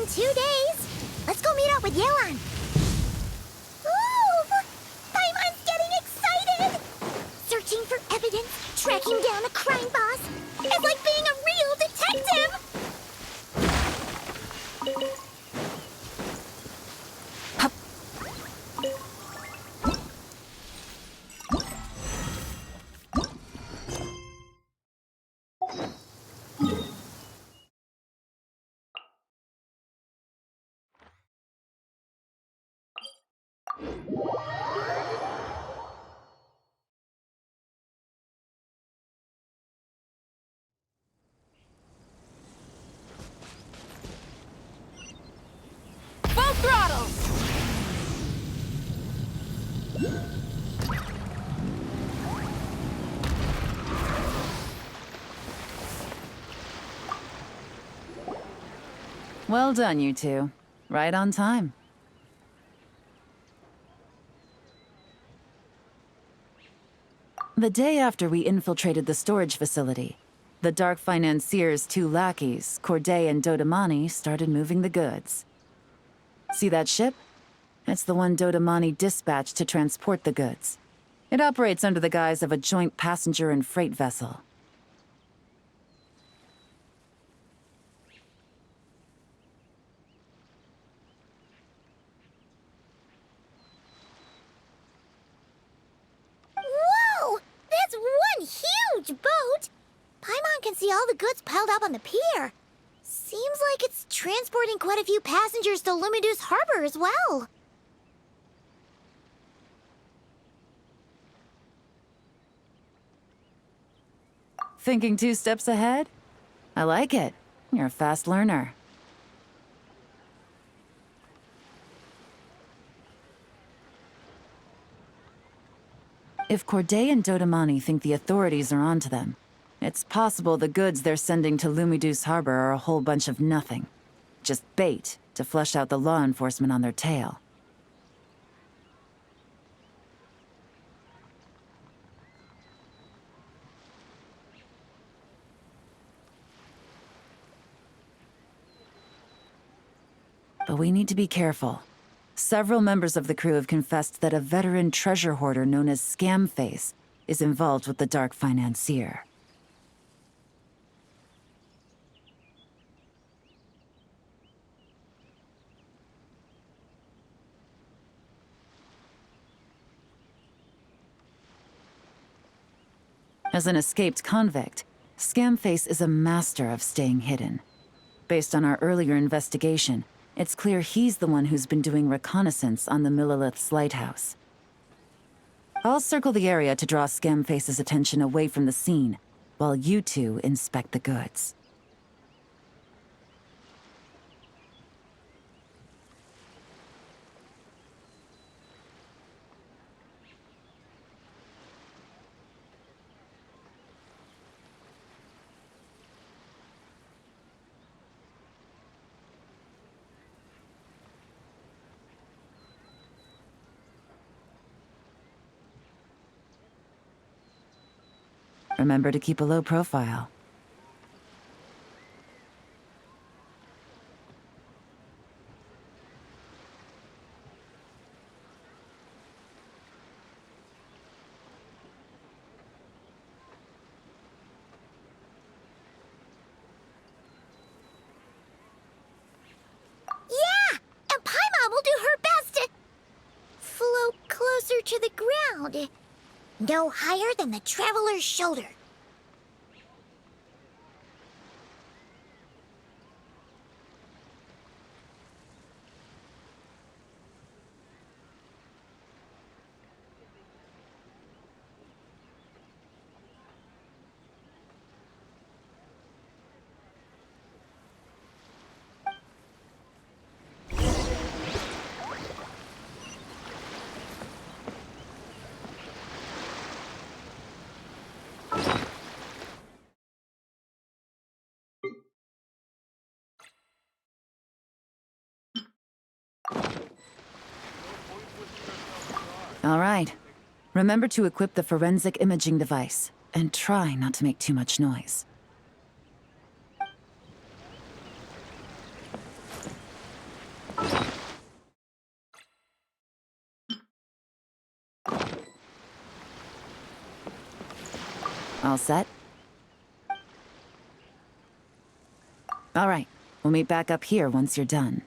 in 2 days. Let's go meet up with Yelan. Ooh! Paimon's getting excited! Searching for evidence, tracking down a crime boss. It's like being a real detective! Full throttle! Well done, you two. Right on time. The day after we infiltrated the storage facility, the Dark Financier's two lackeys, Corday and Dodamani, started moving the goods. See that ship? It's the one Dodamani dispatched to transport the goods. It operates under the guise of a joint passenger and freight vessel. Whoa! That's one huge boat! Paimon can see all the goods piled up on the pier. Seems like it's transporting quite a few passengers to Lumidu's harbor as well. Thinking 2 steps ahead? I like it. You're a fast learner. If Corday and Dodamani think the authorities are onto them, it's possible the goods they're sending to Lumidu's harbor are a whole bunch of nothing. Just bait to flush out the law enforcement on their tail. But we need to be careful. Several members of the crew have confessed that a veteran treasure hoarder known as Scamface is involved with the Dark Financier. As an escaped convict, Scamface is a master of staying hidden. Based on our earlier investigation, it's clear he's the one who's been doing reconnaissance on the Millilith's lighthouse. I'll circle the area to draw Scamface's attention away from the scene, while you two inspect the goods. Remember to keep a low profile. Yeah! And Paimon will do her best to float closer to the ground. No higher than the traveler's shoulder. All right. Remember to equip the forensic imaging device, and try not to make too much noise. All set? All right. We'll meet back up here once you're done.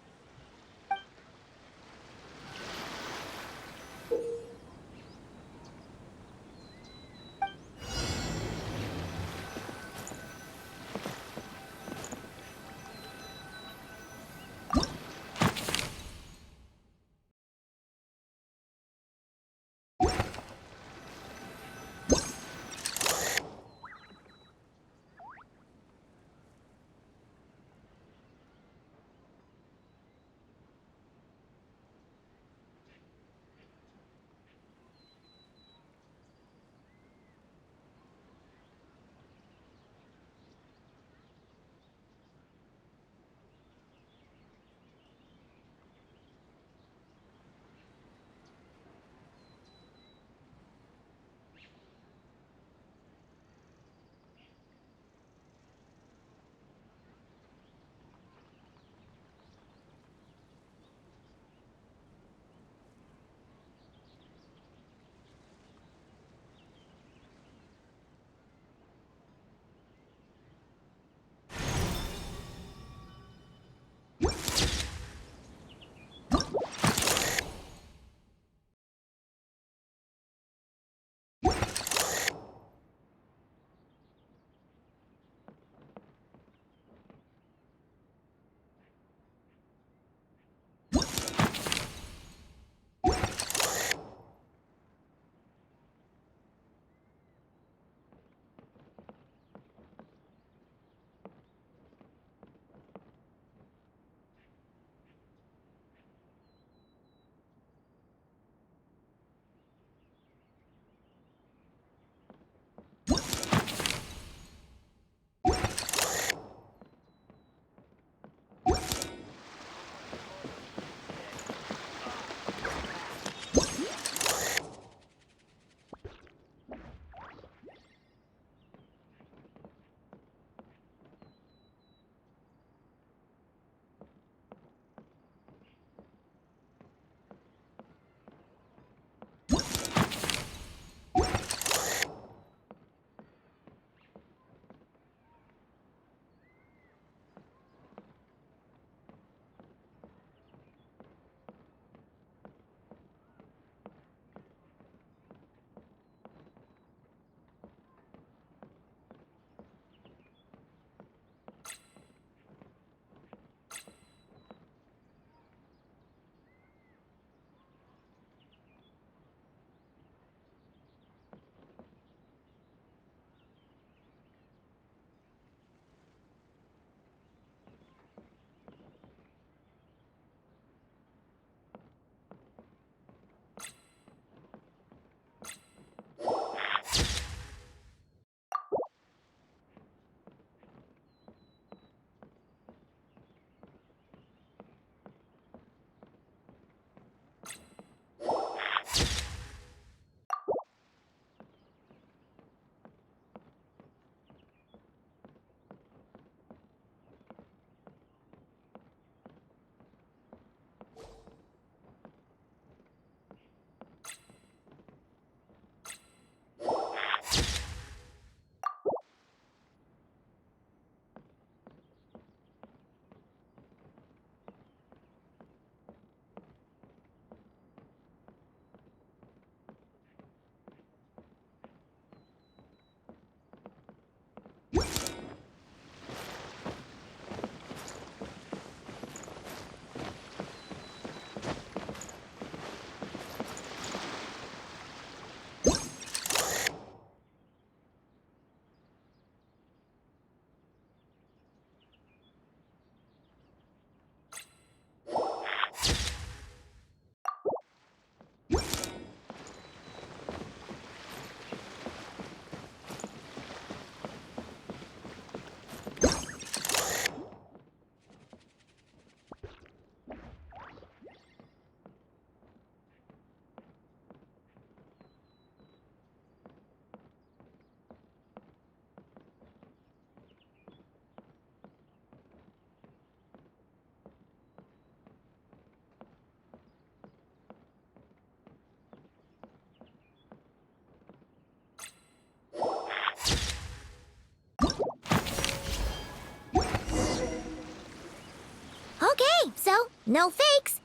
No fakes.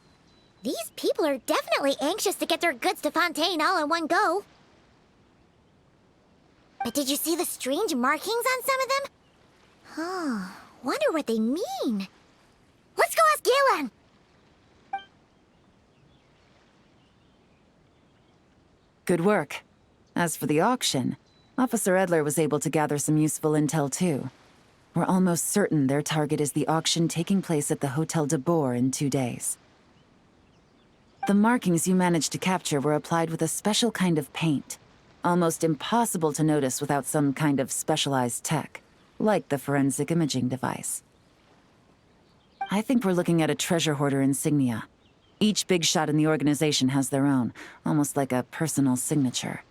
These people are definitely anxious to get their goods to Fontaine all in one go. But did you see the strange markings on some of them? Oh, wonder what they mean. Let's go ask Galen! Good work. As for the auction, Officer Edler was able to gather some useful intel too. We're almost certain their target is the auction taking place at the Hotel de Boer in 2 days. The markings you managed to capture were applied with a special kind of paint. Almost impossible to notice without some kind of specialized tech, like the forensic imaging device. I think we're looking at a treasure hoarder insignia. Each big shot in the organization has their own, almost like a personal signature.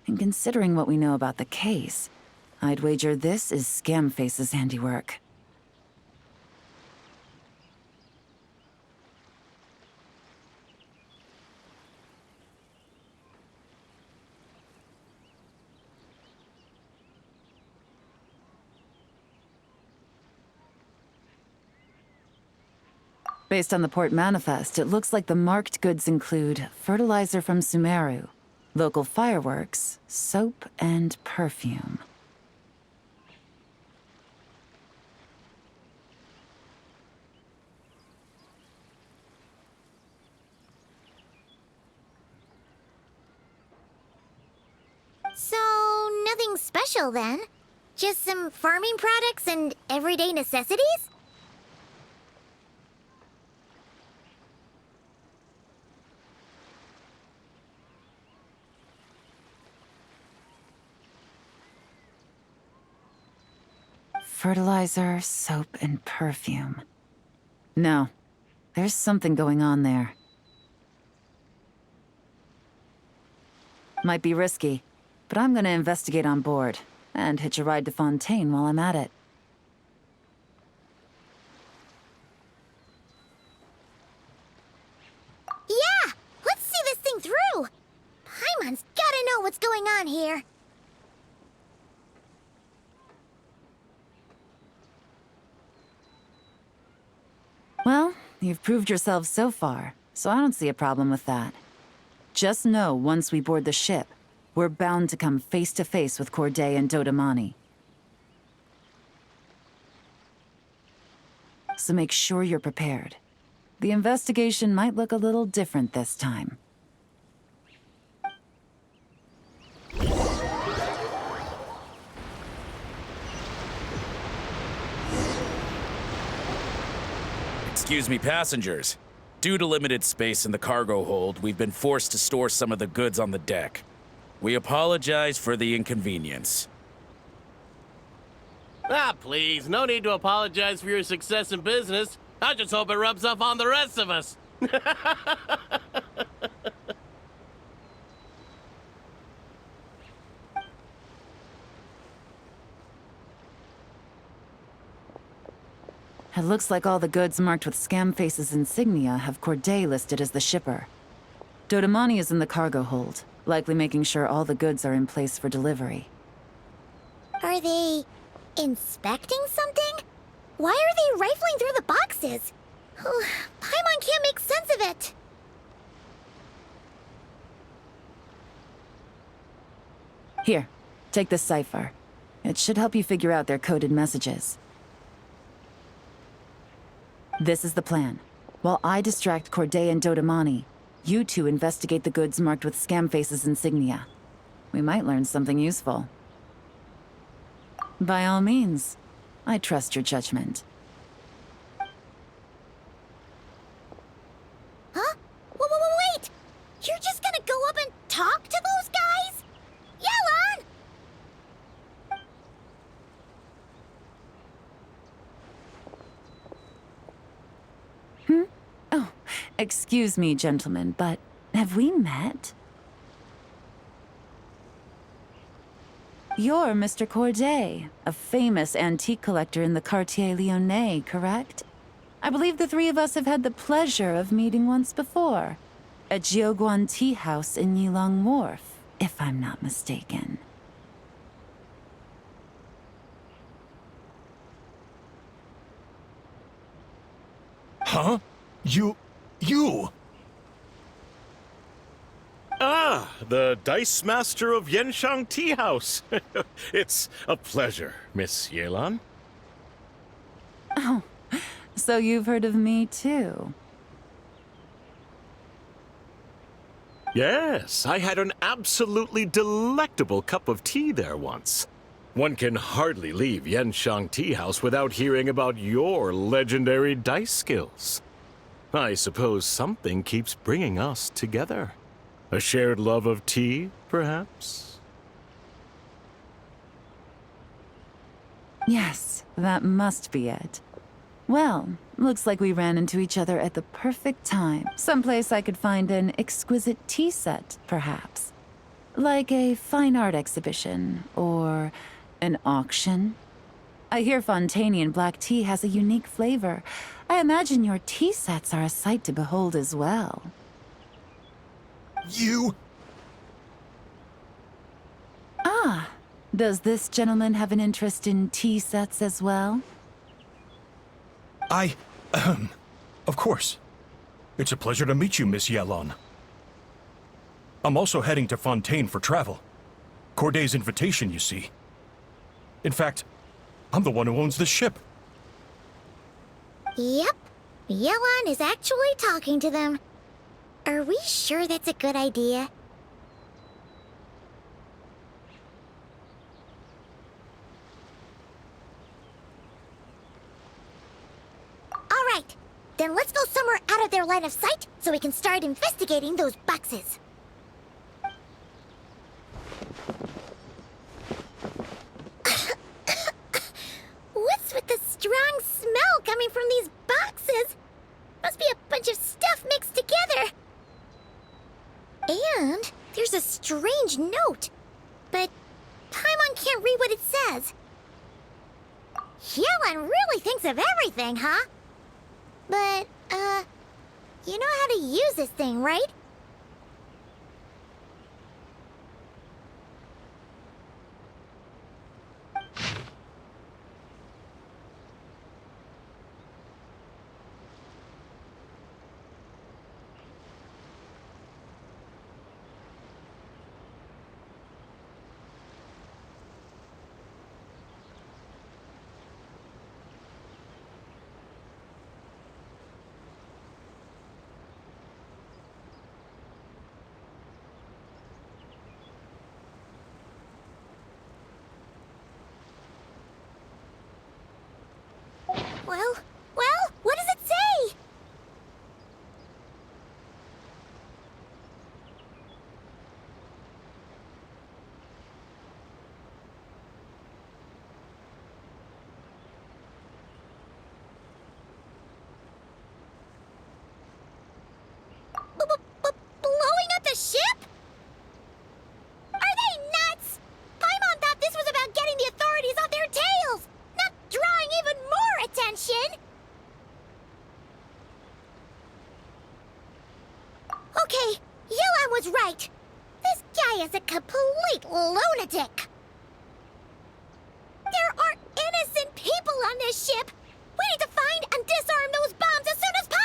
And considering what we know about the case, I'd wager this is Scamface's handiwork. Based on the port manifest, it looks like the marked goods include fertilizer from Sumeru, local fireworks, soap, and perfume. So, nothing special then? Just some farming products and everyday necessities? Fertilizer, soap, and perfume. No, there's something going on there. Might be risky, but I'm gonna investigate on board, and hitch a ride to Fontaine while I'm at it. Yeah! Let's see this thing through! Paimon's gotta know what's going on here. Well, you've proved yourself so far, so I don't see a problem with that. Just know once we board the ship, we're bound to come face to face with Corday and Dodamani. So make sure you're prepared. The investigation might look a little different this time. Excuse me, passengers. Due to limited space in the cargo hold, we've been forced to store some of the goods on the deck. We apologize for the inconvenience. Ah, please, no need to apologize for your success in business. I just hope it rubs off on the rest of us. It looks like all the goods marked with Scamface's insignia have Corday listed as the shipper. Dodamani is in the cargo hold, likely making sure all the goods are in place for delivery. Are they inspecting something? Why are they rifling through the boxes? Paimon can't make sense of it. Here, take this cipher. It should help you figure out their coded messages. This is the plan. While I distract Corday and Dodamani, you two investigate the goods marked with Scamface's insignia. We might learn something useful. By all means, I trust your judgment. Huh? Wait! You're just gonna go up and talk to those guys? Yelan! Oh, excuse me, gentlemen, but have we met? You're Mr. Corday, a famous antique collector in the Quartier Lyonnais, correct? I believe the three of us have had the pleasure of meeting once before. At Jiuguan Tea House in Yilong Wharf, if I'm not mistaken. Huh? You! Ah, the Dice Master of Yenshang Tea House. It's a pleasure, Miss Yelan. So you've heard of me, too. Yes, I had an absolutely delectable cup of tea there once. One can hardly leave Yenshang Tea House without hearing about your legendary dice skills. I suppose something keeps bringing us together. A shared love of tea, perhaps? Yes, that must be it. Well, looks like we ran into each other at the perfect time. Someplace I could find an exquisite tea set, perhaps. Like a fine art exhibition, or an auction. I hear Fontanian black tea has a unique flavor. I imagine your tea sets are a sight to behold as well. You! Ah, does this gentleman have an interest in tea sets as well? Of course. It's a pleasure to meet you, Miss Yelan. I'm also heading to Fontaine for travel. Corday's invitation, you see. In fact, I'm the one who owns this ship. Yep. Yelan is actually talking to them. Are we sure that's a good idea? All right. Then let's go somewhere out of their line of sight so we can start investigating those boxes. What's with the strong smell coming from these boxes? Must be a bunch of stuff mixed together. And there's a strange note. But Paimon can't read what it says. Yelan really thinks of everything, huh? But, you know how to use this thing, right? Well, what does it say? Blowing up the ship? Are they nuts? Paimon thought this was about getting the authorities off their tails, not drawing even more attention. Okay, Yelan was right. This guy is a complete lunatic. There are innocent people on this ship. We need to find and disarm those bombs as soon as possible.